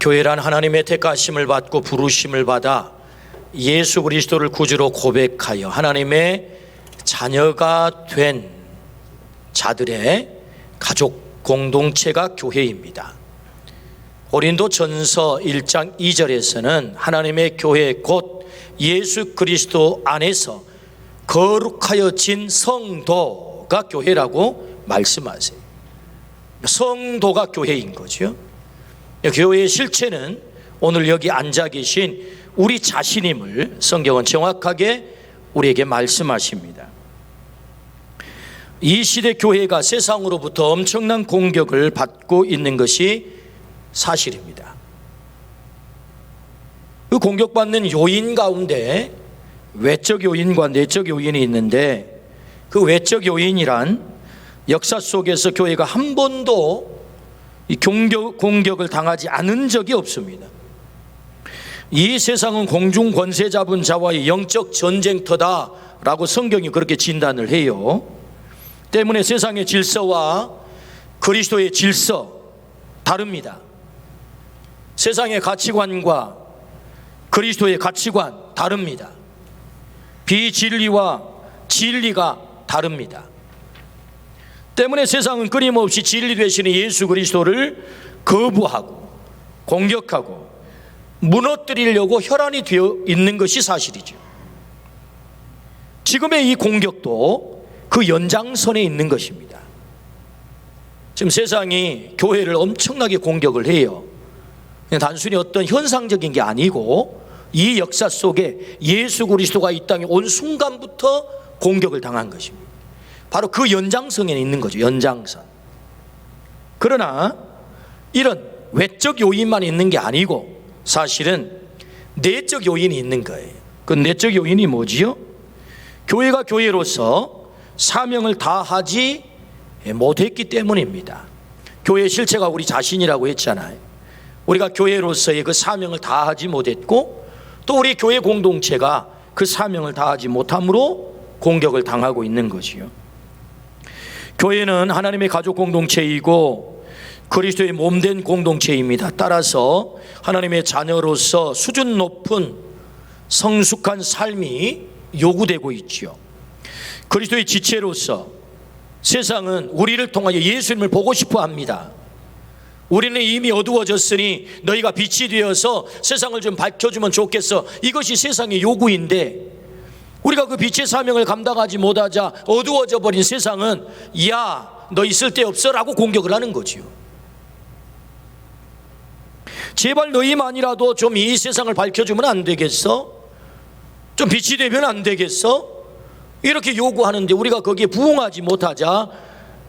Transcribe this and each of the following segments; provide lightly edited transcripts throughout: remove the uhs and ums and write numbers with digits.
교회란 하나님의 택하심을 받고 부르심을 받아 예수 그리스도를 구주로 고백하여 하나님의 자녀가 된 자들의 가족 공동체가 교회입니다. 고린도전서 1장 2절에서는 하나님의 교회 곧 예수 그리스도 안에서 거룩하여진 성도가 교회라고 말씀하세요. 성도가 교회인 거죠. 교회의 실체는 오늘 여기 앉아 계신 우리 자신임을 성경은 정확하게 우리에게 말씀하십니다. 이 시대 교회가 세상으로부터 엄청난 공격을 받고 있는 것이 사실입니다. 그 공격받는 요인 가운데 외적 요인과 내적 요인이 있는데, 그 외적 요인이란 역사 속에서 교회가 한 번도 이 공격을 당하지 않은 적이 없습니다. 이 세상은 공중 권세 잡은 자와의 영적 전쟁터다라고 성경이 그렇게 진단을 해요. 때문에 세상의 질서와 그리스도의 질서 다릅니다. 세상의 가치관과 그리스도의 가치관 다릅니다. 비진리와 진리가 다릅니다. 때문에 세상은 끊임없이 진리 되시는 예수 그리스도를 거부하고 공격하고 무너뜨리려고 혈안이 되어 있는 것이 사실이죠. 지금의 이 공격도 그 연장선에 있는 것입니다. 지금 세상이 교회를 엄청나게 공격을 해요. 그냥 단순히 어떤 현상적인 게 아니고 이 역사 속에 예수 그리스도가 이 땅에 온 순간부터 공격을 당한 것입니다. 바로 그 연장선에 있는 거죠. 연장선. 그러나 이런 외적 요인만 있는 게 아니고 사실은 내적 요인이 있는 거예요. 그 내적 요인이 뭐지요? 교회가 교회로서 사명을 다하지 못했기 때문입니다. 교회의 실체가 우리 자신이라고 했잖아요. 우리가 교회로서의 그 사명을 다하지 못했고 또 우리 교회 공동체가 그 사명을 다하지 못함으로 공격을 당하고 있는 것이요. 교회는 하나님의 가족 공동체이고 그리스도의 몸된 공동체입니다. 따라서 하나님의 자녀로서 수준 높은 성숙한 삶이 요구되고 있지요. 그리스도의 지체로서 세상은 우리를 통하여 예수님을 보고 싶어 합니다. 우리는 이미 어두워졌으니 너희가 빛이 되어서 세상을 좀 밝혀주면 좋겠어. 이것이 세상의 요구인데 우리가 그 빛의 사명을 감당하지 못하자 어두워져 버린 세상은 야, 너 있을 데 없어 라고 공격을 하는 거지요. 제발 너희만이라도 좀 이 세상을 밝혀주면 안 되겠어? 좀 빛이 되면 안 되겠어? 이렇게 요구하는데 우리가 거기에 부응하지 못하자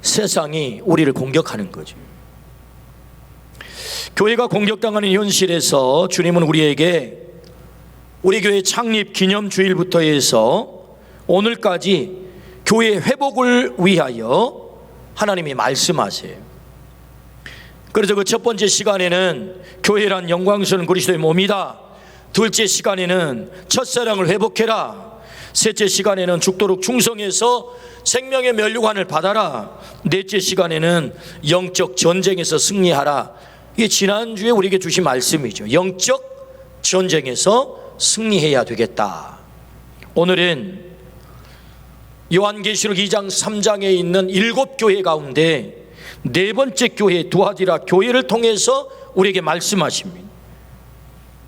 세상이 우리를 공격하는 거죠. 교회가 공격당하는 현실에서 주님은 우리에게 우리 교회 창립 기념주일부터 해서 오늘까지 교회 회복을 위하여 하나님이 말씀하세요. 그래서 그 첫 번째 시간에는 교회란 영광스러운 그리스도의 몸이다. 둘째 시간에는 첫사랑을 회복해라. 셋째 시간에는 죽도록 충성해서 생명의 면류관을 받아라. 넷째 시간에는 영적 전쟁에서 승리하라. 이게 지난주에 우리에게 주신 말씀이죠. 영적 전쟁에서 승리해야 되겠다. 오늘은 요한계시록 2장 3장에 있는 7교회 가운데 네 번째 교회 두아디라 교회를 통해서 우리에게 말씀하십니다.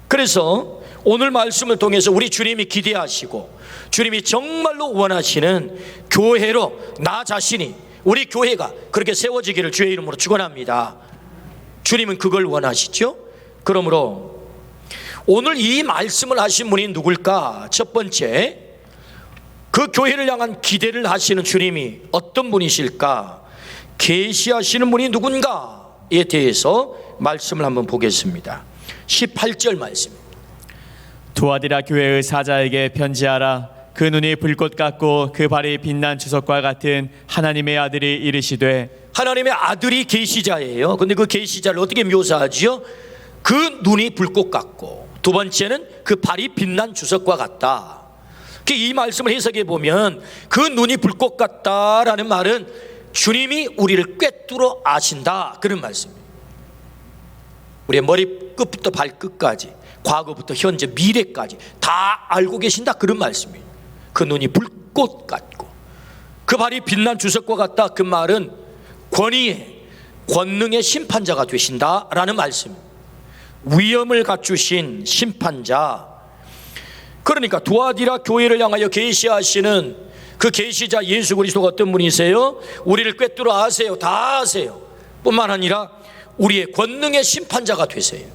그래서 오늘 말씀을 통해서 우리 주님이 기대하시고 주님이 정말로 원하시는 교회로 나 자신이 우리 교회가 그렇게 세워지기를 주의 이름으로 축원합니다. 주님은 그걸 원하시죠. 그러므로 오늘 이 말씀을 하신 분이 누굴까? 첫 번째, 그 교회를 향한 기대를 하시는 주님이 어떤 분이실까? 계시하시는 분이 누군가에 대해서 말씀을 한번 보겠습니다. 18절 말씀. 두아디라 교회의 사자에게 편지하라. 그 눈이 불꽃 같고 그 발이 빛난 주석과 같은 하나님의 아들이 이르시되. 하나님의 아들이 계시자예요. 근데 그 계시자를 어떻게 묘사하지요? 그 눈이 불꽃 같고 두 번째는 그 발이 빛난 주석과 같다. 이 말씀을 해석해 보면 그 눈이 불꽃 같다라는 말은 주님이 우리를 꿰뚫어 아신다, 그런 말씀입니다. 우리의 머리끝부터 발끝까지, 과거부터 현재 미래까지 다 알고 계신다, 그런 말씀이에요. 그 눈이 불꽃 같고 그 발이 빛난 주석과 같다, 그 말은 권위의, 권능의 심판자가 되신다라는 말씀입니다. 위엄을 갖추신 심판자. 그러니까 두아디라 교회를 향하여 계시하시는 그 계시자 예수 그리스도가 어떤 분이세요? 우리를 꿰뚫어 아세요. 다 아세요. 뿐만 아니라 우리의 권능의 심판자가 되세요.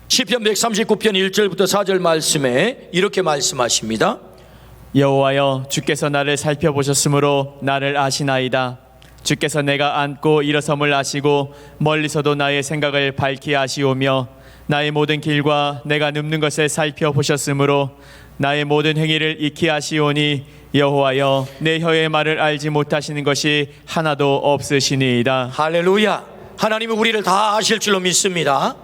시편 139편 1절부터 4절 말씀에 이렇게 말씀하십니다. 여호와여, 주께서 나를 살펴보셨으므로 나를 아시나이다. 주께서 내가 앉고 일어섬을 아시고 멀리서도 나의 생각을 밝히 아시오며 나의 모든 길과 내가 눕는 것을 살펴보셨으므로 나의 모든 행위를 익히 아시오니 여호와여, 내 혀의 말을 알지 못하시는 것이 하나도 없으시니이다. 할렐루야. 하나님이 우리를 다 아실 줄로 믿습니다.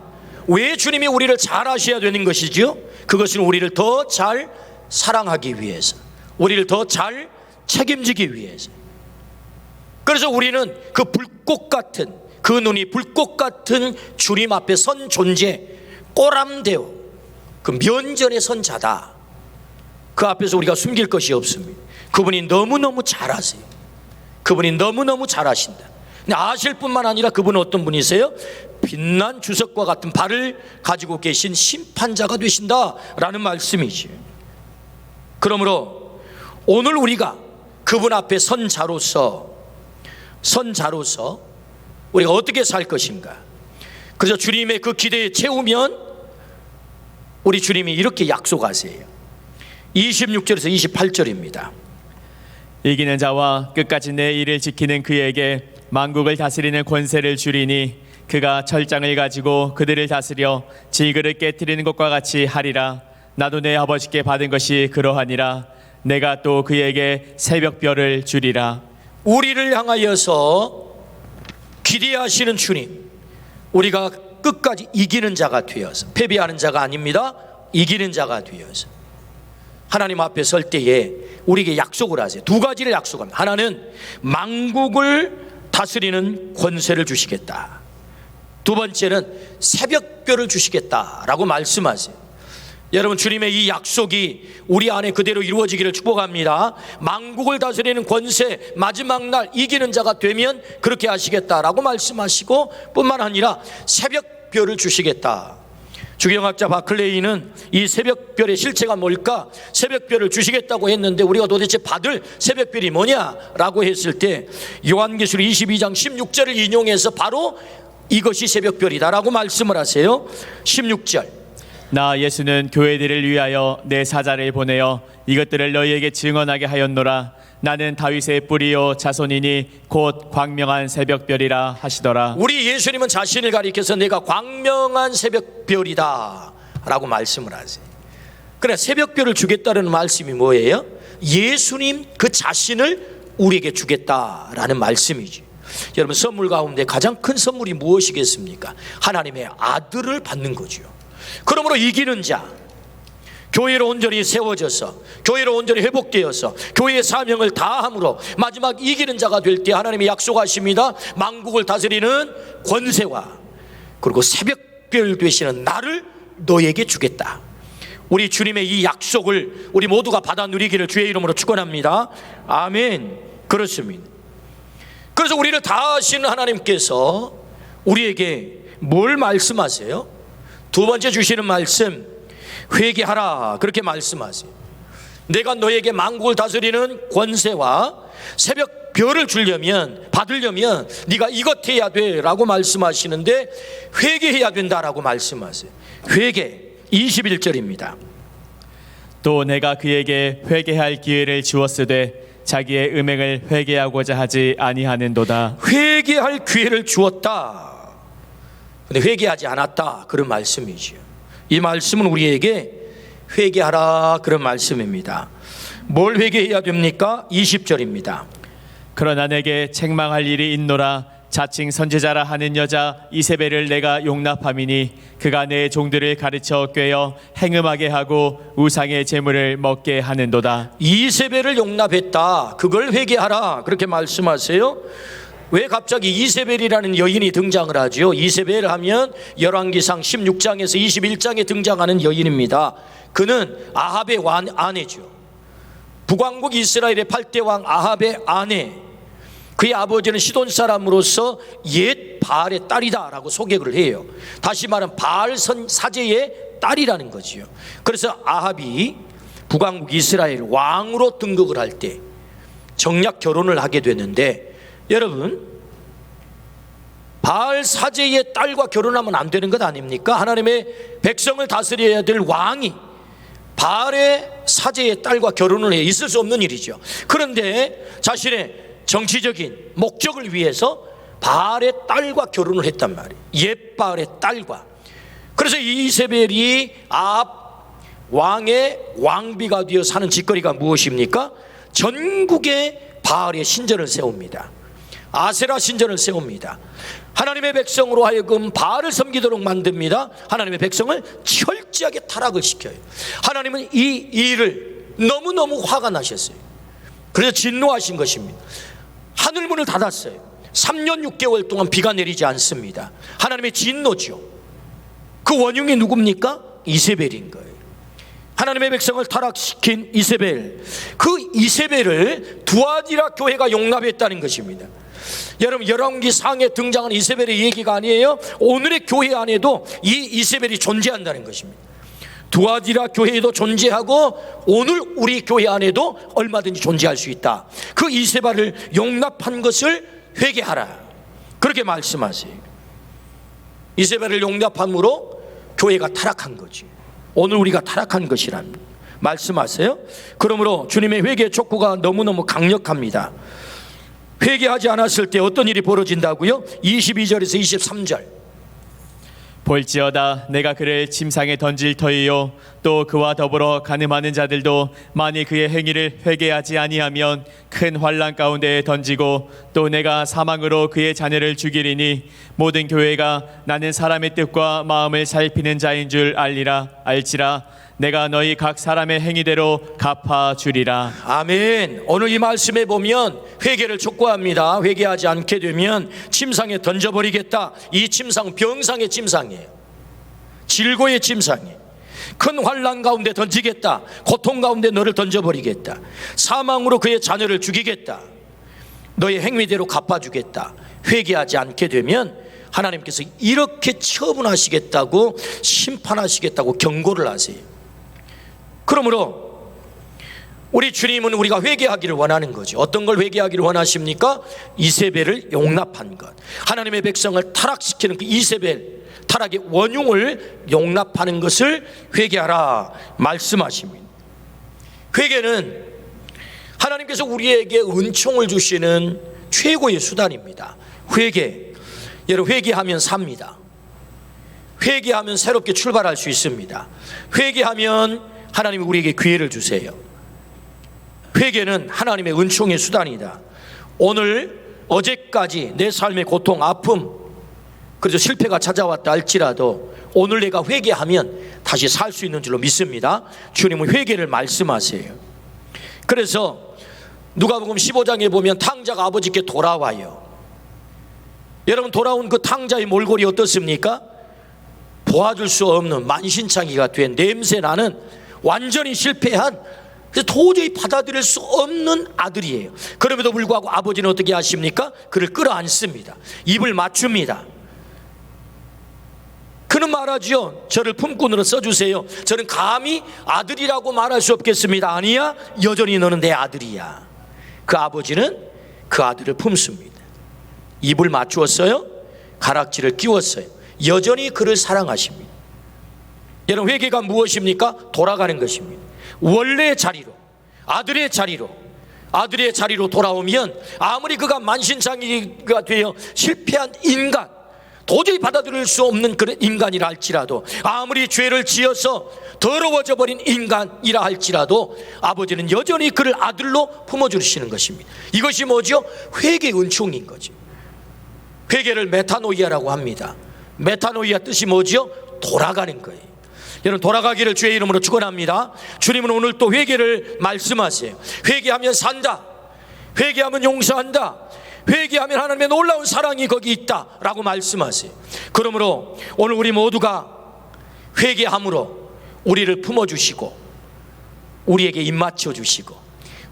왜 주님이 우리를 잘 아셔야 되는 것이죠? 그것은 우리를 더 잘 사랑하기 위해서, 우리를 더 잘 책임지기 위해서. 그래서 우리는 그 불꽃 같은, 그 눈이 불꽃 같은 주님 앞에 선 존재, 꼬람되어 그 면전에 선 자다. 그 앞에서 우리가 숨길 것이 없습니다. 그분이 너무너무 잘 아세요. 그분이 너무너무 잘 아신다. 근데 아실 뿐만 아니라 그분은 어떤 분이세요? 빛난 주석과 같은 발을 가지고 계신 심판자가 되신다라는 말씀이지. 그러므로 오늘 우리가 그분 앞에 선자로서 우리가 어떻게 살 것인가? 그래서 주님의 그 기대에 채우면 우리 주님이 이렇게 약속하세요. 26절에서 28절입니다. 이기는 자와 끝까지 내 일을 지키는 그에게 만국을 다스리는 권세를 주리니 그가 철장을 가지고 그들을 다스려 질그릇 깨트리는 것과 같이 하리라. 나도 내 아버지께 받은 것이 그러하니라. 내가 또 그에게 새벽별을 주리라. 우리를 향하여서 기대하시는 주님, 우리가 끝까지 이기는 자가 되어서, 패배하는 자가 아닙니다. 이기는 자가 되어서 하나님 앞에 설 때에 우리에게 약속을 하세요. 두 가지를 약속합니다. 하나는 만국을 다스리는 권세를 주시겠다. 두 번째는 새벽별을 주시겠다라고 말씀하세요. 여러분, 주님의 이 약속이 우리 안에 그대로 이루어지기를 축복합니다. 만국을 다스리는 권세, 마지막 날 이기는 자가 되면 그렇게 하시겠다라고 말씀하시고, 뿐만 아니라 새벽별을 주시겠다. 주경학자 바클레이는 이 새벽별의 실체가 뭘까? 새벽별을 주시겠다고 했는데 우리가 도대체 받을 새벽별이 뭐냐라고 했을 때 요한계시록 22장 16절을 인용해서 바로 이것이 새벽별이다라고 말씀을 하세요. 16절. 나 예수는 교회들을 위하여 내 사자를 보내어 이것들을 너희에게 증언하게 하였노라. 나는 다윗의 뿌리요 자손이니 곧 광명한 새벽별이라 하시더라. 우리 예수님은 자신을 가리켜서 내가 광명한 새벽별이다 라고 말씀을 하세요. 그래, 새벽별을 주겠다는 말씀이 뭐예요? 예수님 그 자신을 우리에게 주겠다라는 말씀이지. 여러분, 선물 가운데 가장 큰 선물이 무엇이겠습니까? 하나님의 아들을 받는 거죠. 그러므로 이기는 자, 교회로 온전히 세워져서, 교회로 온전히 회복되어서 교회의 사명을 다함으로 마지막 이기는 자가 될 때 하나님이 약속하십니다. 만국을 다스리는 권세와 그리고 새벽별 되시는 나를 너에게 주겠다. 우리 주님의 이 약속을 우리 모두가 받아 누리기를 주의 이름으로 축원합니다. 아멘. 그렇습니다. 그래서 우리를 다 아시는 하나님께서 우리에게 뭘 말씀하세요? 두 번째 주시는 말씀, 회개하라, 그렇게 말씀하세요. 내가 너에게 만국을 다스리는 권세와 새벽 별을 주려면, 받으려면 네가 이것 해야 돼 라고 말씀하시는데 회개해야 된다라고 말씀하세요. 회개. 21절입니다. 또 내가 그에게 회개할 기회를 주었으되 자기의 음행을 회개하고자 하지 아니하는도다. 회개할 기회를 주었다. 근데 회개하지 않았다, 그런 말씀이죠. 이 말씀은 우리에게 회개하라, 그런 말씀입니다. 뭘 회개해야 됩니까? 20절입니다. 그러나 내게 책망할 일이 있노라. 자칭 선지자라 하는 여자 이세벨을 내가 용납함이니 그가 내 종들을 가르쳐 꿰어 행음하게 하고 우상의 제물을 먹게 하는도다. 이세벨을 용납했다, 그걸 회개하라, 그렇게 말씀하세요. 왜 갑자기 이세벨이라는 여인이 등장을 하죠? 이세벨 하면 열왕기상 16장에서 21장에 등장하는 여인입니다. 그는 아합의 아내죠. 북왕국 이스라엘의 8대 왕 아합의 아내, 그의 아버지는 시돈 사람으로서 옛 바알의 딸이다라고 소개를 해요. 다시 말하면 바알 사제의 딸이라는 거지요. 그래서 아합이 북왕국 이스라엘 왕으로 등극을 할 때 정략 결혼을 하게 되는데, 여러분, 바알 사제의 딸과 결혼하면 안 되는 것 아닙니까? 하나님의 백성을 다스려야 될 왕이 바알의 사제의 딸과 결혼을 해 있을 수 없는 일이죠. 그런데 자신의 정치적인 목적을 위해서 바알의 딸과 결혼을 했단 말이에요. 옛 바알의 딸과. 그래서 이세벨이 아합 왕의 왕비가 되어 사는 짓거리가 무엇입니까? 전국에 바알의 신전을 세웁니다. 아세라 신전을 세웁니다. 하나님의 백성으로 하여금 바알을 섬기도록 만듭니다. 하나님의 백성을 철저하게 타락을 시켜요. 하나님은 이 일을 너무너무 화가 나셨어요. 그래서 진노하신 것입니다. 하늘문을 닫았어요. 3년 6개월 동안 비가 내리지 않습니다. 하나님의 진노죠. 그 원흉이 누굽니까? 이세벨인 거예요. 하나님의 백성을 타락시킨 이세벨, 그 이세벨을 두아디라 교회가 용납했다는 것입니다. 여러분, 열왕기상에 등장한 이세벨의 얘기가 아니에요. 오늘의 교회 안에도 이 이세벨이 존재한다는 것입니다. 두아디라 교회에도 존재하고 오늘 우리 교회 안에도 얼마든지 존재할 수 있다. 그 이세벨을 용납한 것을 회개하라, 그렇게 말씀하세요. 이세벨을 용납함으로 교회가 타락한 거지. 오늘 우리가 타락한 것이란 말씀하세요. 그러므로 주님의 회개 촉구가 너무너무 강력합니다. 회개하지 않았을 때 어떤 일이 벌어진다고요? 22절에서 23절. 볼지어다 내가 그를 침상에 던질 터이요 또 그와 더불어 간음하는 자들도 만일 그의 행위를 회개하지 아니하면 큰 환난 가운데에 던지고 또 내가 사망으로 그의 자녀를 죽이리니 모든 교회가 나는 사람의 뜻과 마음을 살피는 자인 줄 알지라 내가 너희 각 사람의 행위대로 갚아주리라. 아멘. 오늘 이 말씀에 보면 회개를 촉구합니다. 회개하지 않게 되면 침상에 던져버리겠다. 이 침상 병상의 침상이에요. 질고의 침상이에요. 큰 환난 가운데 던지겠다. 고통 가운데 너를 던져버리겠다. 사망으로 그의 자녀를 죽이겠다. 너의 행위대로 갚아주겠다. 회개하지 않게 되면 하나님께서 이렇게 처분하시겠다고, 심판하시겠다고 경고를 하세요. 그러므로 우리 주님은 우리가 회개하기를 원하는 거죠. 어떤 걸 회개하기를 원하십니까? 이세벨을 용납한 것, 하나님의 백성을 타락시키는 그 이세벨 타락의 원흉을 용납하는 것을 회개하라 말씀하십니다. 회개는 하나님께서 우리에게 은총을 주시는 최고의 수단입니다. 회개, 여러분, 회개하면 삽니다. 회개하면 새롭게 출발할 수 있습니다. 회개하면 하나님이 우리에게 기회를 주세요. 회개는 하나님의 은총의 수단이다. 오늘 어제까지 내 삶의 고통, 아픔, 그래서 실패가 찾아왔다 할지라도 오늘 내가 회개하면 다시 살 수 있는 줄로 믿습니다. 주님은 회개를 말씀하세요. 그래서 누가복음 15장에 보면 탕자가 아버지께 돌아와요. 여러분, 돌아온 그 탕자의 몰골이 어떻습니까? 보아줄 수 없는 만신창이가 된 냄새나는 완전히 실패한, 그래서 도저히 받아들일 수 없는 아들이에요. 그럼에도 불구하고 아버지는 어떻게 하십니까? 그를 끌어안습니다. 입을 맞춥니다. 그는 말하죠. 저를 품꾼으로 써주세요. 저는 감히 아들이라고 말할 수 없겠습니다. 아니야, 여전히 너는 내 아들이야. 그 아버지는 그 아들을 품습니다. 입을 맞추었어요. 가락지를 끼웠어요. 여전히 그를 사랑하십니다. 여러분, 회개가 무엇입니까? 돌아가는 것입니다. 원래의 자리로, 아들의 자리로 돌아오면 아무리 그가 만신창이가 되어 실패한 인간, 도저히 받아들일 수 없는 그런 인간이라 할지라도, 아무리 죄를 지어서 더러워져 버린 인간이라 할지라도 아버지는 여전히 그를 아들로 품어주시는 것입니다. 이것이 뭐죠? 회개의 은총인 거죠. 회개를 메타노이아라고 합니다. 메타노이아 뜻이 뭐죠? 돌아가는 거예요. 여러분, 돌아가기를 주의 이름으로 축원합니다. 주님은 오늘 또 회개를 말씀하세요. 회개하면 산다. 회개하면 용서한다. 회개하면 하나님의 놀라운 사랑이 거기 있다라고 말씀하세요. 그러므로 오늘 우리 모두가 회개함으로 우리를 품어주시고 우리에게 입맞춰 주시고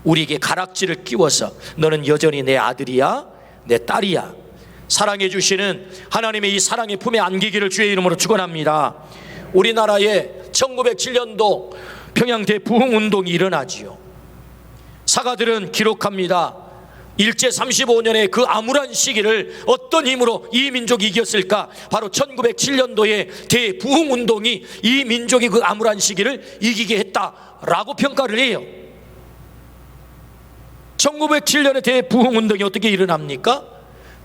우리에게 가락지를 끼워서 너는 여전히 내 아들이야, 내 딸이야, 사랑해 주시는 하나님의 이 사랑의 품에 안기기를 주의 이름으로 축원합니다. 우리나라에 1907년도 평양 대부흥운동이 일어나지요. 사가들은 기록합니다. 일제 35년의 그 암울한 시기를 어떤 힘으로 이 민족이 이겼을까? 바로 1907년도의 대부흥운동이 이 민족이 그 암울한 시기를 이기게 했다라고 평가를 해요. 1907년의 대부흥운동이 어떻게 일어납니까?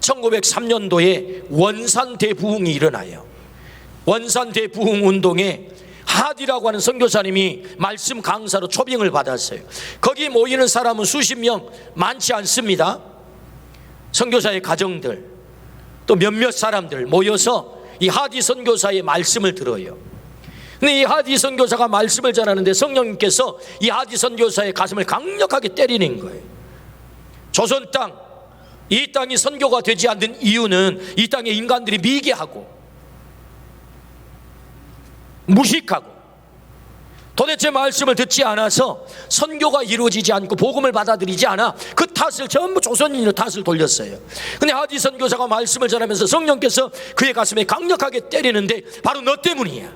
1903년도에 원산 대부흥이 일어나요. 원산 대부흥운동에 하디라고 하는 선교사님이 말씀 강사로 초빙을 받았어요. 거기 모이는 사람은 수십 명, 많지 않습니다. 선교사의 가정들 또 몇몇 사람들 모여서 이 하디 선교사의 말씀을 들어요. 근데 이 하디 선교사가 말씀을 전하는데 성령님께서 이 하디 선교사의 가슴을 강력하게 때리는 거예요. 조선 땅, 이 땅이 선교가 되지 않는 이유는 이 땅의 인간들이 미개하고 무식하고 도대체 말씀을 듣지 않아서 선교가 이루어지지 않고 복음을 받아들이지 않아 그 탓을 전부 조선인으로 탓을 돌렸어요. 근데 하디 선교사가 말씀을 전하면서 성령께서 그의 가슴에 강력하게 때리는데 바로 너 때문이야.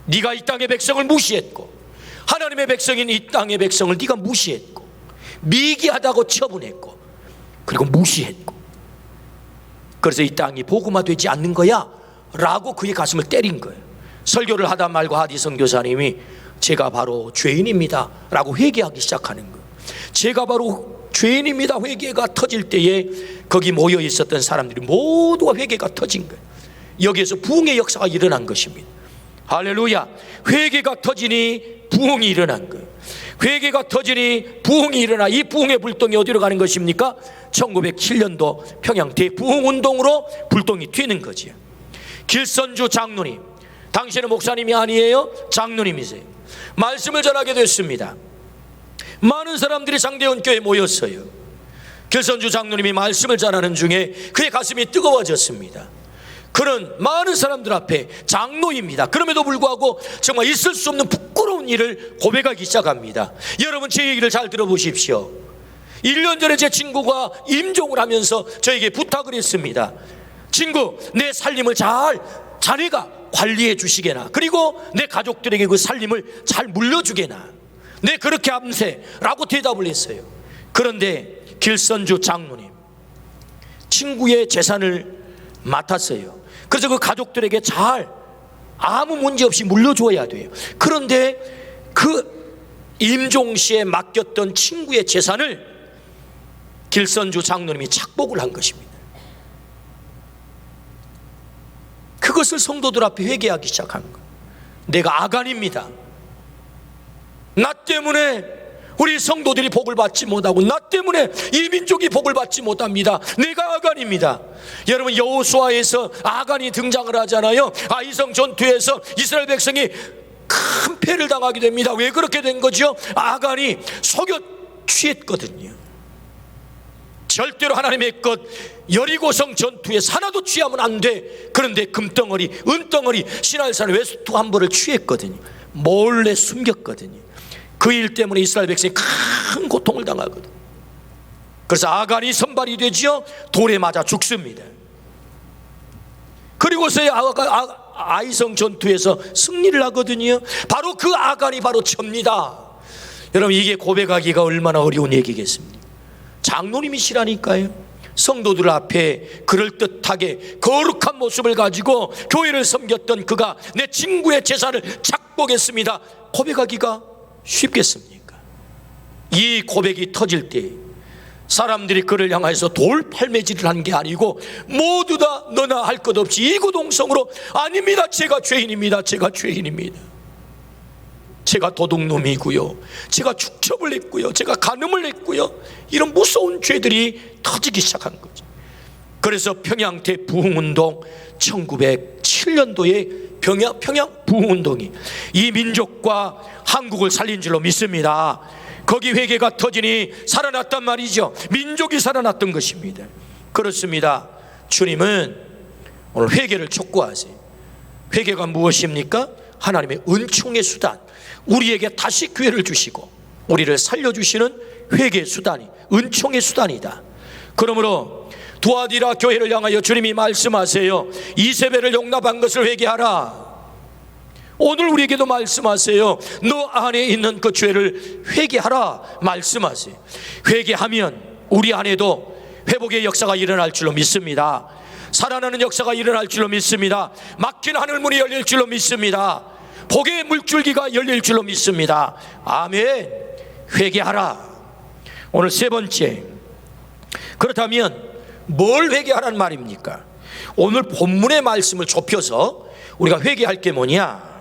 네가 이 땅의 백성을 무시했고 하나님의 백성인 이 땅의 백성을 네가 무시했고 미개하다고 처분했고 그리고 무시했고 그래서 이 땅이 복음화되지 않는 거야 라고 그의 가슴을 때린 거예요. 설교를 하다 말고 하디 선교사님이 제가 바로 죄인입니다 라고 회개하기 시작하는 거예요. 제가 바로 죄인입니다 회개가 터질 때에 거기 모여 있었던 사람들이 모두가 회개가 터진 거예요. 여기에서 부흥의 역사가 일어난 것입니다. 할렐루야. 회개가 터지니 부흥이 일어난 거예요. 회개가 터지니 부흥이 일어나 이 부흥의 불똥이 어디로 가는 것입니까? 1907년도 평양 대부흥운동으로 불똥이 튀는 거지요. 길선주 장로님, 당신은 목사님이 아니에요? 장로님이세요. 말씀을 전하게 됐습니다. 많은 사람들이 장대원 교회에 모였어요. 길선주 장로님이 말씀을 전하는 중에 그의 가슴이 뜨거워졌습니다. 그는 많은 사람들 앞에 장로입니다. 그럼에도 불구하고 정말 있을 수 없는 부끄러운 일을 고백하기 시작합니다. 여러분 제 얘기를 잘 들어보십시오. 1년 전에 제 친구가 임종을 하면서 저에게 부탁을 했습니다. 친구, 내 살림을 자네가 관리해 주시게나 그리고 내 가족들에게 그 살림을 잘 물려주게나 네 그렇게 암세라고 대답을 했어요. 그런데 길선주 장로님 친구의 재산을 맡았어요. 그래서 그 가족들에게 잘 아무 문제 없이 물려줘야 돼요. 그런데 그 임종시에 맡겼던 친구의 재산을 길선주 장로님이 착복을 한 것입니다. 그것을 성도들 앞에 회개하기 시작한 거예요. 내가 아간입니다. 나 때문에 우리 성도들이 복을 받지 못하고 나 때문에 이 민족이 복을 받지 못합니다. 내가 아간입니다. 여러분 여호수아에서 아간이 등장을 하잖아요. 아이성 전투에서 이스라엘 백성이 큰 패를 당하게 됩니다. 왜 그렇게 된 거죠? 아간이 속여 취했거든요. 절대로 하나님의 것 여리고성 전투에서 하나도 취하면 안 돼. 그런데 금덩어리 은덩어리 시날산 웨스트 함부를 취했거든요. 몰래 숨겼거든요. 그 일 때문에 이스라엘 백성이 큰 고통을 당하거든. 그래서 아간이 선발이 되지요. 돌에 맞아 죽습니다. 그리고서야 아이성 전투에서 승리를 하거든요. 바로 그 아간이 바로 접니다. 여러분 이게 고백하기가 얼마나 어려운 얘기겠습니까? 장로님이시라니까요. 성도들 앞에 그럴듯하게 거룩한 모습을 가지고 교회를 섬겼던 그가 내 친구의 재산을 착복했습니다. 고백하기가 쉽겠습니까? 이 고백이 터질 때 사람들이 그를 향해서 돌팔매질을 한 게 아니고 모두 다 너나 할 것 없이 이구동성으로 아닙니다. 제가 죄인입니다. 제가 죄인입니다. 제가 도둑놈이고요. 제가 축첩을 했고요. 제가 간음을 했고요. 이런 무서운 죄들이 터지기 시작한 거죠. 그래서 평양 대부흥운동 1907년도에 평양 부흥운동이 이 민족과 한국을 살린 줄로 믿습니다. 거기 회개가 터지니 살아났단 말이죠. 민족이 살아났던 것입니다. 그렇습니다. 주님은 오늘 회개를 촉구하세요. 회개가 무엇입니까? 하나님의 은총의 수단, 우리에게 다시 기회를 주시고 우리를 살려주시는 회개의 수단이 은총의 수단이다. 그러므로 두아디라 교회를 향하여 주님이 말씀하세요. 이세벨을 용납한 것을 회개하라. 오늘 우리에게도 말씀하세요. 너 안에 있는 그 죄를 회개하라 말씀하세요. 회개하면 우리 안에도 회복의 역사가 일어날 줄로 믿습니다. 살아나는 역사가 일어날 줄로 믿습니다. 막힌 하늘문이 열릴 줄로 믿습니다. 복의 물줄기가 열릴 줄로 믿습니다. 아멘. 회개하라. 오늘 세 번째, 그렇다면 뭘 회개하라는 말입니까? 오늘 본문의 말씀을 좁혀서 우리가 회개할 게 뭐냐?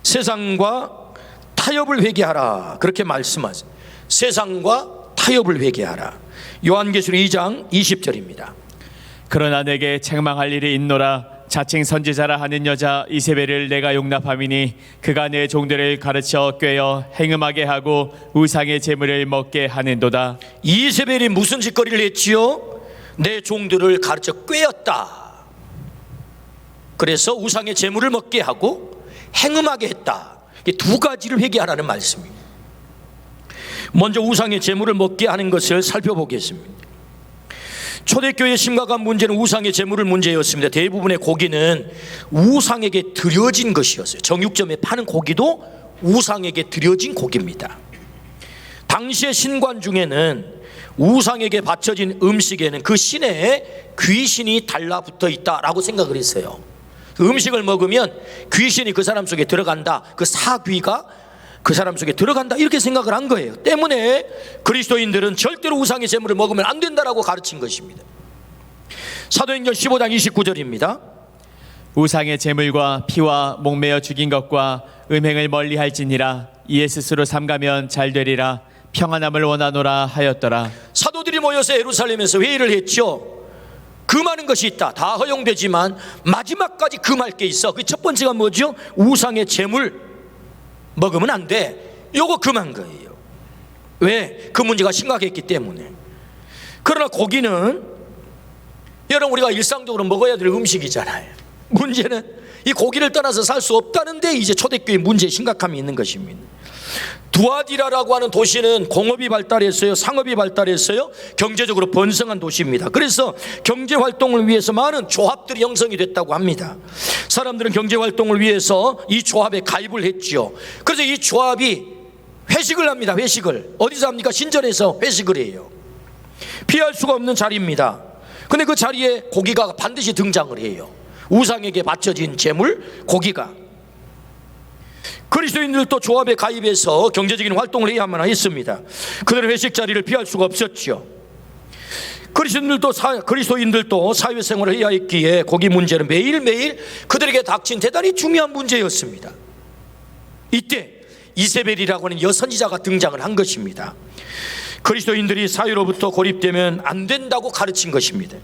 세상과 타협을 회개하라, 그렇게 말씀하세요. 세상과 타협을 회개하라. 요한계시록 2장 20절입니다. 그러나 내게 책망할 일이 있노라. 자칭 선지자라 하는 여자 이세벨을 내가 용납함이니 그가 내 종들을 가르쳐 꿰어 행음하게 하고 우상의 제물을 먹게 하는도다. 이세벨이 무슨 짓거리를 했지요? 내 종들을 가르쳐 꿰었다. 그래서 우상의 제물을 먹게 하고 행음하게 했다. 두 가지를 회개하라는 말씀입니다. 먼저 우상의 제물을 먹게 하는 것을 살펴보겠습니다. 초대교회의 심각한 문제는 우상의 제물을 문제였습니다. 대부분의 고기는 우상에게 드려진 것이었어요. 정육점에 파는 고기도 우상에게 드려진 고기입니다. 당시의 신관 중에는 우상에게 바쳐진 음식에는 그 신에 귀신이 달라붙어 있다라고 생각을 했어요. 그 음식을 먹으면 귀신이 그 사람 속에 들어간다, 그 사귀가 그 사람 속에 들어간다, 이렇게 생각을 한 거예요. 때문에 그리스도인들은 절대로 우상의 제물을 먹으면 안 된다라고 가르친 것입니다. 사도행전 15장 29절입니다. 우상의 제물과 피와 목매어 죽인 것과 음행을 멀리할지니라. 이에 스스로 삼가면 잘 되리라. 평안함을 원하노라 하였더라. 사도들이 모여서 예루살렘에서 회의를 했죠. 금하는 것이 있다. 다 허용되지만 마지막까지 금할 게 있어. 그 첫 번째가 뭐죠? 우상의 제물 먹으면 안 돼. 요거 금한 거예요. 왜? 그 문제가 심각했기 때문에. 그러나 고기는 여러분 우리가 일상적으로 먹어야 될 음식이잖아요. 문제는 이 고기를 떠나서 살 수 없다는데 이제 초대교회의 문제의 심각함이 있는 것입니다. 두아디라라고 하는 도시는 공업이 발달했어요. 상업이 발달했어요. 경제적으로 번성한 도시입니다. 그래서 경제활동을 위해서 많은 조합들이 형성이 됐다고 합니다. 사람들은 경제활동을 위해서 이 조합에 가입을 했죠. 그래서 이 조합이 회식을 합니다. 회식을 어디서 합니까? 신전에서 회식을 해요. 피할 수가 없는 자리입니다. 근데 그 자리에 고기가 반드시 등장을 해요. 우상에게 바쳐진 제물, 고기가. 그리스도인들도 조합에 가입해서 경제적인 활동을 해야만 했습니다. 그들은 회식 자리를 피할 수가 없었죠. 그리스도인들도 사회생활을 해야 했기에 고기 문제는 매일매일 그들에게 닥친 대단히 중요한 문제였습니다. 이때 이세벨이라고 하는 여선지자가 등장을 한 것입니다. 그리스도인들이 사회로부터 고립되면 안 된다고 가르친 것입니다.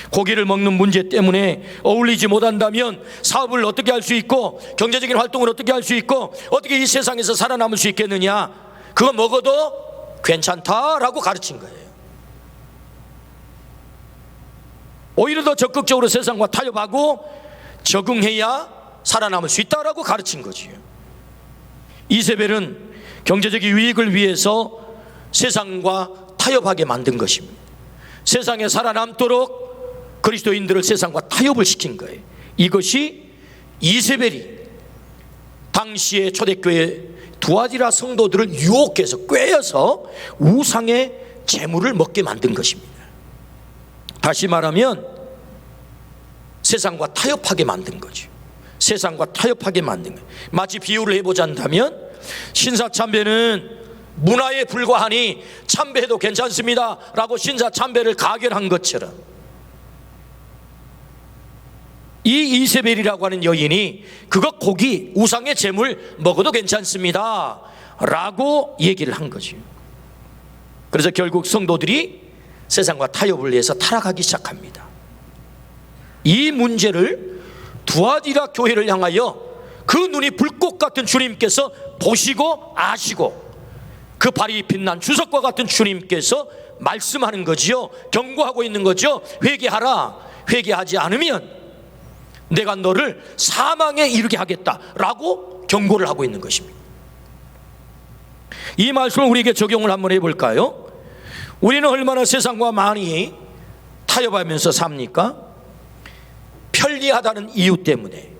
고기를 먹는 문제 때문에 어울리지 못한다면 사업을 어떻게 할 수 있고 경제적인 활동을 어떻게 할 수 있고 어떻게 이 세상에서 살아남을 수 있겠느냐, 그거 먹어도 괜찮다라고 가르친 거예요. 오히려 더 적극적으로 세상과 타협하고 적응해야 살아남을 수 있다라고 가르친 거지요. 이세벨은 경제적 유익을 위해서 세상과 타협하게 만든 것입니다. 세상에 살아남도록 그리스도인들을 세상과 타협을 시킨 거예요. 이것이 이세벨이 당시의 초대교회 두아디라 성도들을 유혹해서 꿰어서 우상의 제물을 먹게 만든 것입니다. 다시 말하면 세상과 타협하게 만든 거죠. 세상과 타협하게 만든 거예요. 마치 비유를 해보자면 신사참배는 문화에 불과하니 참배해도 괜찮습니다 라고 신사참배를 가결한 것처럼 이 이세벨이라고 하는 여인이 그것 고기 우상의 제물 먹어도 괜찮습니다 라고 얘기를 한 거죠. 그래서 결국 성도들이 세상과 타협을 위해서 타락하기 시작합니다. 이 문제를 두아디라 교회를 향하여 그 눈이 불꽃 같은 주님께서 보시고 아시고 그 발이 빛난 주석과 같은 주님께서 말씀하는 거지요. 경고하고 있는 거죠. 회개하라. 회개하지 않으면 내가 너를 사망에 이르게 하겠다라고 경고를 하고 있는 것입니다. 이 말씀을 우리에게 적용을 한번 해볼까요? 우리는 얼마나 세상과 많이 타협하면서 삽니까? 편리하다는 이유 때문에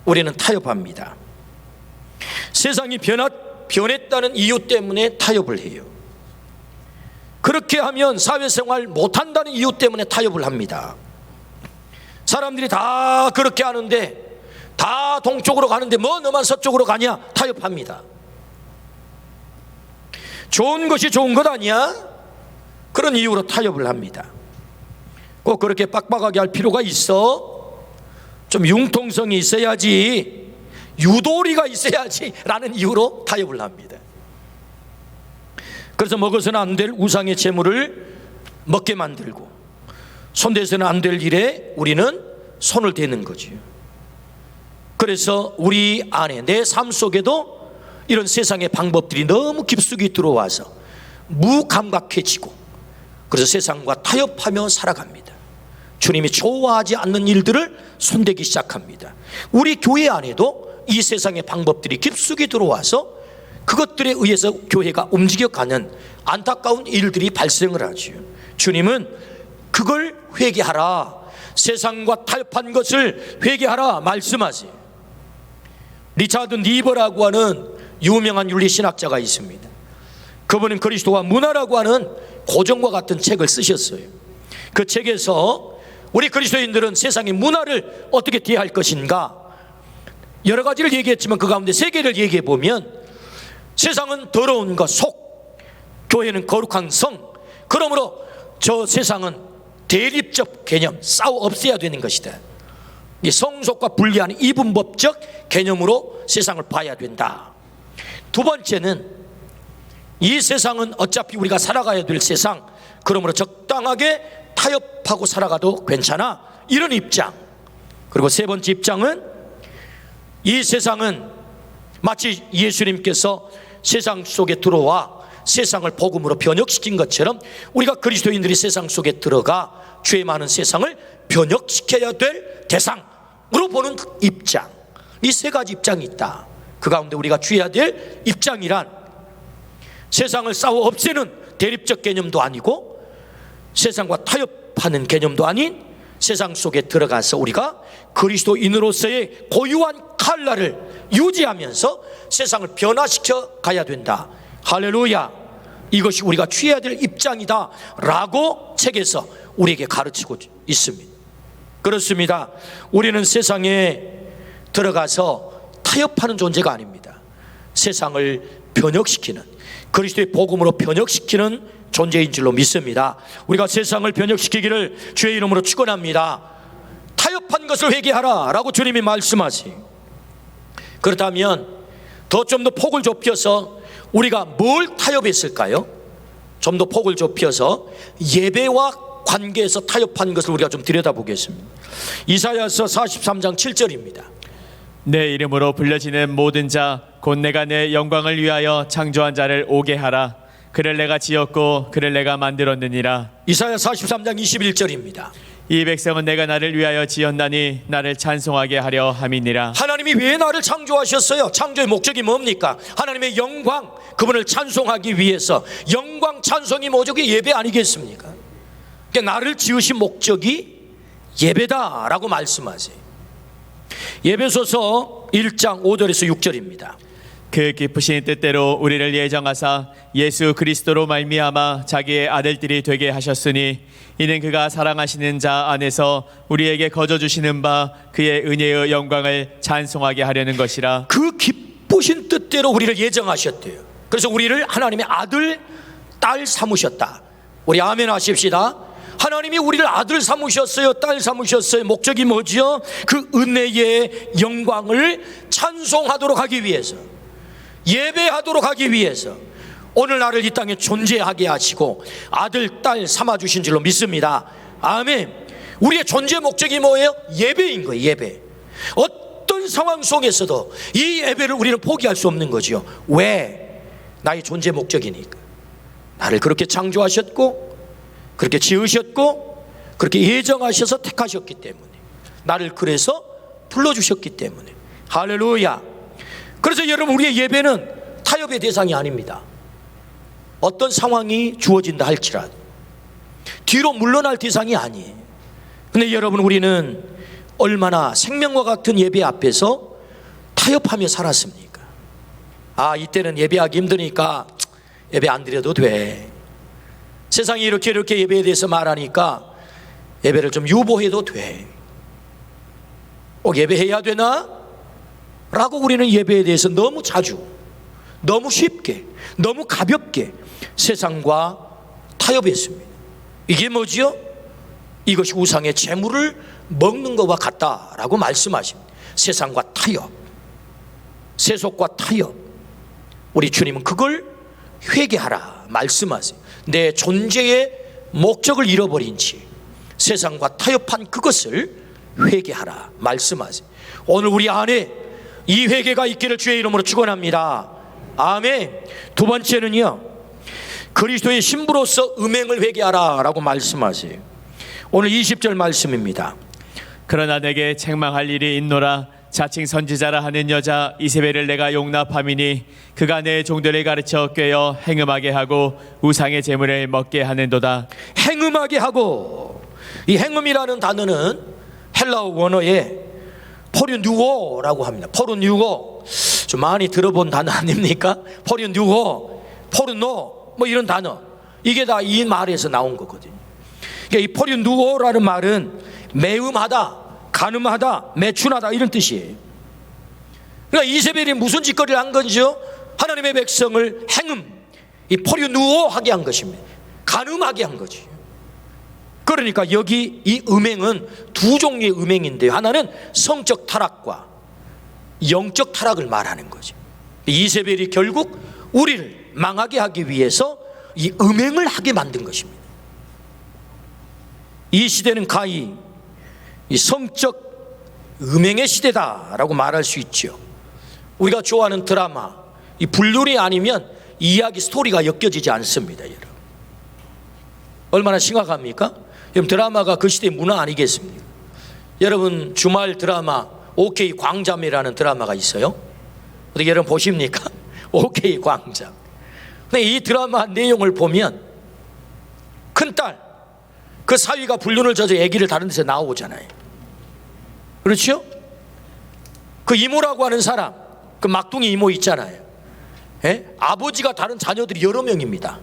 우리는 타협합니다. 세상이 변했다는 이유 때문에 타협을 해요. 그렇게 하면 사회생활 못한다는 이유 때문에 타협을 합니다. 사람들이 다 그렇게 하는데, 다 동쪽으로 가는데 뭐 너만 서쪽으로 가냐? 타협합니다. 좋은 것이 좋은 것 아니야? 그런 이유로 타협을 합니다. 꼭 그렇게 빡빡하게 할 필요가 있어? 좀 융통성이 있어야지, 유도리가 있어야지 라는 이유로 타협을 합니다. 그래서 먹어서는 안 될 우상의 재물을 먹게 만들고, 손대서는 안 될 일에 우리는 손을 대는 거지요. 그래서 우리 안에, 내 삶 속에도 이런 세상의 방법들이 너무 깊숙이 들어와서 무감각해지고, 그래서 세상과 타협하며 살아갑니다. 주님이 좋아하지 않는 일들을 손대기 시작합니다. 우리 교회 안에도 이 세상의 방법들이 깊숙이 들어와서 그것들에 의해서 교회가 움직여가는 안타까운 일들이 발생을 하지요. 주님은 그걸 회개하라, 세상과 타협한 것을 회개하라 말씀하세요. 리차드 니버라고 하는 유명한 윤리신학자가 있습니다. 그분은 그리스도와 문화라고 하는 고전과 같은 책을 쓰셨어요. 그 책에서 우리 그리스도인들은 세상의 문화를 어떻게 대할 것인가, 여러 가지를 얘기했지만 그 가운데 세 개를 얘기해 보면, 세상은 더러운 것 속, 교회는 거룩한 성. 그러므로 저 세상은 대립적 개념, 싸워 없애야 되는 것이다. 이 성속과 분리하는 이분법적 개념으로 세상을 봐야 된다. 두 번째는 이 세상은 어차피 우리가 살아가야 될 세상, 그러므로 적당하게 타협하고 살아가도 괜찮아, 이런 입장. 그리고 세 번째 입장은 이 세상은 마치 예수님께서 세상 속에 들어와 세상을 복음으로 변혁시킨 것처럼 우리가 그리스도인들이 세상 속에 들어가 죄 많은 세상을 변혁시켜야 될 대상으로 보는 입장. 이 세 가지 입장이 있다. 그 가운데 우리가 취해야 될 입장이란, 세상을 싸워 없애는 대립적 개념도 아니고 세상과 타협하는 개념도 아닌, 세상 속에 들어가서 우리가 그리스도인으로서의 고유한 칼날을 유지하면서 세상을 변화시켜 가야 된다. 할렐루야. 이것이 우리가 취해야 될 입장이다 라고 책에서 우리에게 가르치고 있습니다. 그렇습니다. 우리는 세상에 들어가서 타협하는 존재가 아닙니다. 세상을 변혁시키는, 그리스도의 복음으로 변혁시키는 존재인 줄로 믿습니다. 우리가 세상을 변혁시키기를 주의 이름으로 축원합니다. 타협한 것을 회개하라 라고 주님이 말씀하세요. 그렇다면 좀 더 폭을 좁혀서 우리가 뭘 타협했을까요? 좀 더 폭을 좁혀서 예배와 관계에서 타협한 것을 우리가 좀 들여다보겠습니다. 이사야서 43장 7절입니다. 내 이름으로 불려지는 모든 자 곧 내가 내 영광을 위하여 창조한 자를 오게 하라. 그를 내가 지었고 그를 내가 만들었느니라. 이사야 43장 21절입니다. 이 백성은 내가 나를 위하여 지었나니 나를 찬송하게 하려 함이니라. 하나님이 왜 나를 창조하셨어요? 창조의 목적이 뭡니까? 하나님의 영광, 그분을 찬송하기 위해서. 영광 찬송이 목적이 예배 아니겠습니까? 그러니까 나를 지으신 목적이 예배다라고 말씀하세요. 예배소서 1장 5절에서 6절입니다. 그 기쁘신 뜻대로 우리를 예정하사 예수 그리스도로 말미암아 자기의 아들들이 되게 하셨으니 이는 그가 사랑하시는 자 안에서 우리에게 거저 주시는 바 그의 은혜의 영광을 찬송하게 하려는 것이라. 그 기쁘신 뜻대로 우리를 예정하셨대요. 그래서 우리를 하나님의 아들, 딸 삼으셨다. 우리 아멘 하십시다. 하나님이 우리를 아들 삼으셨어요, 딸 삼으셨어요. 목적이 뭐지요? 그 은혜의 영광을 찬송하도록 하기 위해서, 예배하도록 하기 위해서 오늘 나를 이 땅에 존재하게 하시고 아들, 딸 삼아주신 줄로 믿습니다. 아멘. 우리의 존재 목적이 뭐예요? 예배인 거예요. 예배. 어떤 상황 속에서도 이 예배를 우리는 포기할 수 없는 거죠. 왜? 나의 존재 목적이니까. 나를 그렇게 창조하셨고 그렇게 지으셨고 그렇게 예정하셔서 택하셨기 때문에, 나를 그래서 불러주셨기 때문에. 할렐루야. 그래서 여러분, 우리의 예배는 타협의 대상이 아닙니다. 어떤 상황이 주어진다 할지라도 뒤로 물러날 대상이 아니에요. 근데 여러분, 우리는 얼마나 생명과 같은 예배 앞에서 타협하며 살았습니까? 아, 이때는 예배하기 힘드니까 예배 안 드려도 돼. 세상이 이렇게 예배에 대해서 말하니까 예배를 좀 유보해도 돼. 꼭 예배해야 되나? 라고 우리는 예배에 대해서 너무 자주, 너무 쉽게, 너무 가볍게 세상과 타협했습니다. 이게 뭐지요? 이것이 우상의 재물을 먹는 것과 같다라고 말씀하십니다. 세상과 타협, 세속과 타협. 우리 주님은 그걸 회개하라 말씀하세요. 내 존재의 목적을 잃어버린 지 세상과 타협한 그것을 회개하라 말씀하세요. 오늘 우리 안에 이 회개가 있기를 주의 이름으로 축원합니다. 아멘. 두 번째는요, 그리스도의 신부로서 음행을 회개하라 라고 말씀하세요. 오늘 20절 말씀입니다. 그러나 내게 책망할 일이 있노라. 자칭 선지자라 하는 여자 이세벨을 내가 용납함이니 그가 내 종들을 가르쳐 꿰어 행음하게 하고 우상의 제물을 먹게 하는도다. 행음하게 하고, 이 행음이라는 단어는 헬라어 원어에 포르누오라고 합니다. 포르누오, 좀 많이 들어본 단어 아닙니까? 포르누오, 포르노, 뭐 이런 단어, 이게 다 이 말에서 나온 거거든요. 그러니까 이 포르누오라는 말은 매음하다, 간음하다, 매춘하다 이런 뜻이에요. 그러니까 이세벨이 무슨 짓거리를 한 건지요? 하나님의 백성을 행음, 이 포르누오하게 한 것입니다. 간음하게 한 거지. 그러니까 여기 이 음행은 두 종류의 음행인데요, 하나는 성적 타락과 영적 타락을 말하는 거죠. 이세벨이 결국 우리를 망하게 하기 위해서 이 음행을 하게 만든 것입니다. 이 시대는 가히 이 성적 음행의 시대다라고 말할 수 있죠. 우리가 좋아하는 드라마, 이 불륜이 아니면 이야기 스토리가 엮여지지 않습니다. 여러분, 얼마나 심각합니까? 여러분, 드라마가 그 시대의 문화 아니겠습니까? 여러분, 주말 드라마 OK 광잠이라는 드라마가 있어요. 어떻게 여러분 보십니까? OK 광잠. 근데 이 드라마 내용을 보면 큰딸, 그 사위가 불륜을 져서 아기를 다른 데서 나오잖아요. 그렇죠? 그 이모라고 하는 사람, 그 막둥이 이모 있잖아요. 예? 아버지가 다른 자녀들이 여러 명입니다.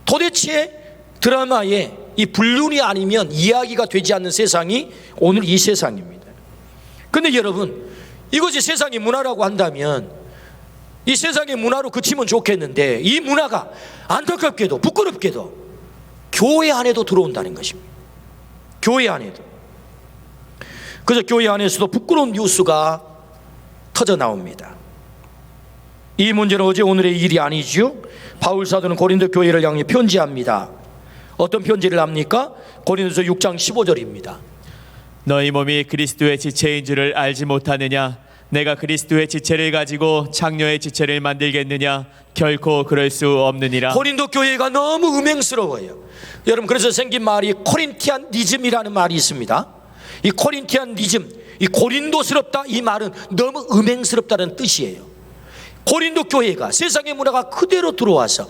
도대체 드라마에 이 불륜이 아니면 이야기가 되지 않는 세상이 오늘 이 세상입니다. 근데 여러분, 이것이 세상의 문화라고 한다면 이 세상의 문화로 그치면 좋겠는데, 이 문화가 안타깝게도 부끄럽게도 교회 안에도 들어온다는 것입니다. 교회 안에도. 그래서 교회 안에서도 부끄러운 뉴스가 터져 나옵니다. 이 문제는 어제 오늘의 일이 아니죠. 바울 사도는 고린도 교회를 향해 편지합니다. 어떤 편지를 합니까? 고린도서 6장 15절입니다. 너희 몸이 그리스도의 지체인 줄을 알지 못하느냐? 내가 그리스도의 지체를 가지고 창녀의 지체를 만들겠느냐? 결코 그럴 수 없느니라. 고린도 교회가 너무 음행스러워요. 여러분, 그래서 생긴 말이 코린티안니즘이라는 말이 있습니다. 이 코린티안니즘, 이 고린도스럽다, 이 말은 너무 음행스럽다는 뜻이에요. 고린도 교회가 세상의 문화가 그대로 들어와서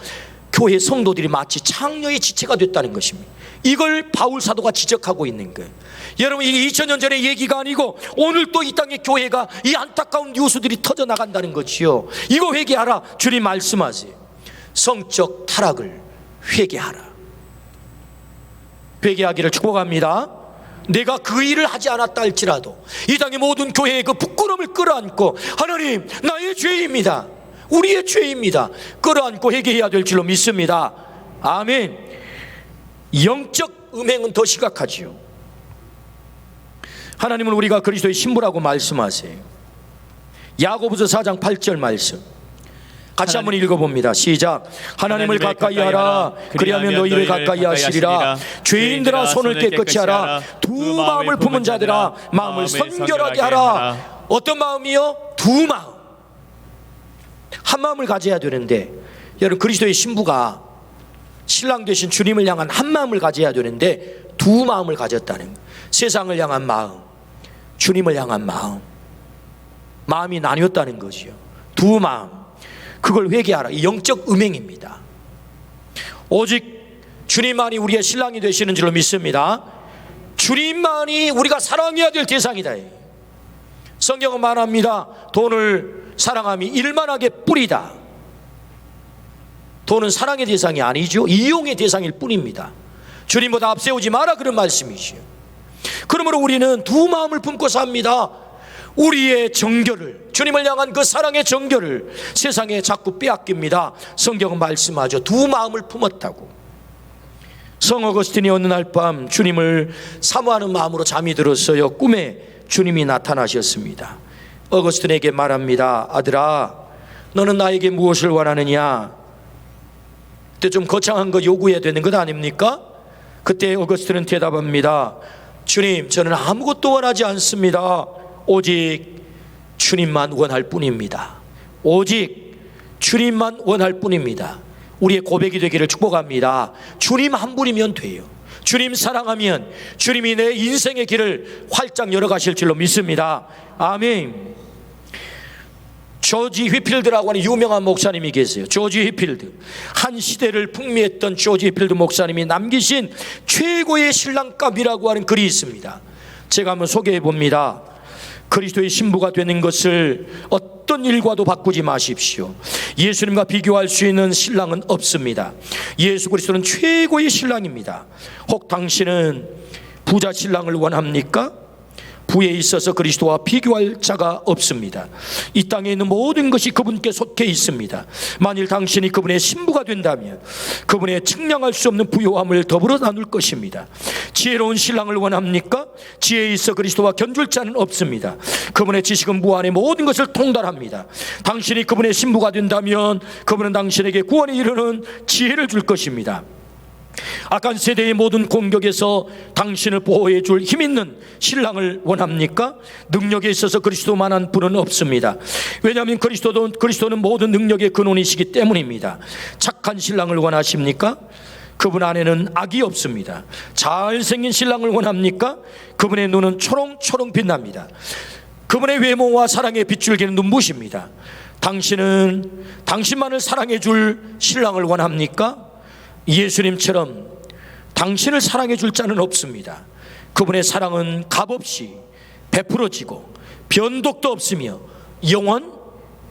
교회 성도들이 마치 창녀의 지체가 됐다는 것입니다. 이걸 바울 사도가 지적하고 있는 거예요. 여러분, 이게 2000년 전의 얘기가 아니고 오늘 또 이 땅의 교회가 이 안타까운 뉴스들이 터져 나간다는 거지요. 이거 회개하라, 주님 말씀하세요. 성적 타락을 회개하라. 회개하기를 축복합니다. 내가 그 일을 하지 않았다 할지라도 이 땅의 모든 교회의 그 부끄러움을 끌어안고, 하나님, 나의 죄입니다, 우리의 죄입니다, 끌어안고 회개해야 될 줄로 믿습니다. 아멘. 영적 음행은 더 심각하지요. 하나님은 우리가 그리스도의 신부라고 말씀하세요. 야고보서 4장 8절 말씀 같이 한번 읽어봅니다. 시작. 하나님을 가까이 하라, 그리하면 너희를 가까이 하시리라. 죄인들아, 손을 깨끗이 하라. 두 마음을 품은 자들아, 마음을 선결하게 하라. 어떤 마음이요? 두 마음. 한 마음을 가져야 되는데, 여러분 그리스도의 신부가 신랑 되신 주님을 향한 한 마음을 가져야 되는데 두 마음을 가졌다는 거예요. 세상을 향한 마음, 주님을 향한 마음이 나뉘었다는 거지요. 두 마음, 그걸 회개하라. 이 영적 음행입니다. 오직 주님만이 우리의 신랑이 되시는 줄로 믿습니다. 주님만이 우리가 사랑해야 될 대상이다. 성경은 말합니다. 돈을 사랑함이 일만하게 뿌리다. 돈은 사랑의 대상이 아니죠. 이용의 대상일 뿐입니다. 주님보다 앞세우지 마라, 그런 말씀이죠. 그러므로 우리는 두 마음을 품고 삽니다. 우리의 정결을, 주님을 향한 그 사랑의 정결을 세상에 자꾸 빼앗깁니다. 성경은 말씀하죠. 두 마음을 품었다고. 성 어거스틴이 어느 날 밤 주님을 사모하는 마음으로 잠이 들었어요. 꿈에 주님이 나타나셨습니다. 어거스틴에게 말합니다. 아들아, 너는 나에게 무엇을 원하느냐? 그때 좀 거창한 거 요구해야 되는 것 아닙니까? 그때 어거스틴은 대답합니다. 주님, 저는 아무것도 원하지 않습니다. 오직 주님만 원할 뿐입니다. 오직 주님만 원할 뿐입니다. 우리의 고백이 되기를 축복합니다. 주님 한 분이면 돼요. 주님 사랑하면 주님이 내 인생의 길을 활짝 열어가실 줄로 믿습니다. 아멘. 조지 휘필드라고 하는 유명한 목사님이 계세요. 조지 휘필드. 한 시대를 풍미했던 조지 휘필드 목사님이 남기신 최고의 신랑감이라고 하는 글이 있습니다. 제가 한번 소개해 봅니다. 그리스도의 신부가 되는 것을 어떤 일과도 바꾸지 마십시오. 예수님과 비교할 수 있는 신랑은 없습니다. 예수 그리스도는 최고의 신랑입니다. 혹 당신은 부자 신랑을 원합니까? 부에 있어서 그리스도와 비교할 자가 없습니다. 이 땅에 있는 모든 것이 그분께 속해 있습니다. 만일 당신이 그분의 신부가 된다면 그분의 측량할 수 없는 부요함을 더불어 나눌 것입니다. 지혜로운 신랑을 원합니까? 지혜에 있어 그리스도와 견줄 자는 없습니다. 그분의 지식은 무한의 모든 것을 통달합니다. 당신이 그분의 신부가 된다면 그분은 당신에게 구원에 이르는 지혜를 줄 것입니다. 악한 세대의 모든 공격에서 당신을 보호해 줄 힘있는 신랑을 원합니까? 능력에 있어서 그리스도만한 분은 없습니다. 왜냐하면 그리스도는 모든 능력의 근원이시기 때문입니다. 착한 신랑을 원하십니까? 그분 안에는 악이 없습니다. 잘생긴 신랑을 원합니까? 그분의 눈은 초롱초롱 빛납니다. 그분의 외모와 사랑의 빗줄기는 눈부십니다. 당신은 당신만을 사랑해 줄 신랑을 원합니까? 예수님처럼 당신을 사랑해 줄 자는 없습니다. 그분의 사랑은 값없이 베풀어지고 변덕도 없으며 영원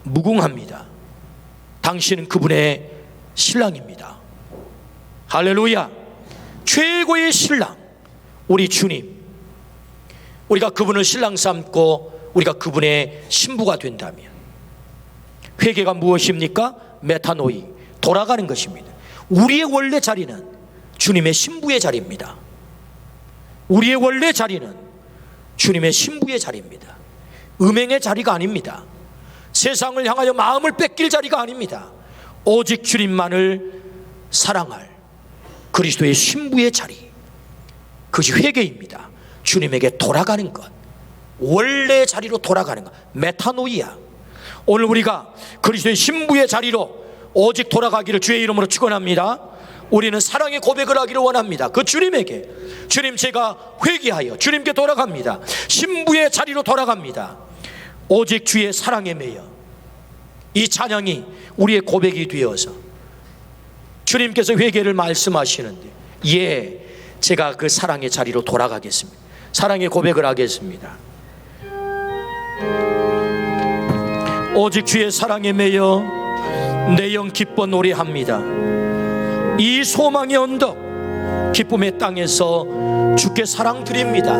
무궁합니다. 당신은 그분의 신랑입니다. 할렐루야. 최고의 신랑, 우리 주님. 우리가 그분을 신랑 삼고 우리가 그분의 신부가 된다면 회개가 무엇입니까? 메타노이, 돌아가는 것입니다. 우리의 원래 자리는 주님의 신부의 자리입니다. 우리의 원래 자리는 주님의 신부의 자리입니다. 음행의 자리가 아닙니다. 세상을 향하여 마음을 뺏길 자리가 아닙니다. 오직 주님만을 사랑할 그리스도의 신부의 자리, 그것이 회개입니다. 주님에게 돌아가는 것, 원래 자리로 돌아가는 것, 메타노이아. 오늘 우리가 그리스도의 신부의 자리로 오직 돌아가기를 주의 이름으로 축원합니다. 우리는 사랑의 고백을 하기를 원합니다. 그 주님에게, 주님 제가 회개하여 주님께 돌아갑니다. 신부의 자리로 돌아갑니다. 오직 주의 사랑에 매여 이 찬양이 우리의 고백이 되어서 주님께서 회개를 말씀하시는데, 예, 제가 그 사랑의 자리로 돌아가겠습니다. 사랑의 고백을 하겠습니다. 오직 주의 사랑에 매여 내 영 기뻐 노래합니다. 이 소망의 언덕 기쁨의 땅에서 주께 사랑 드립니다.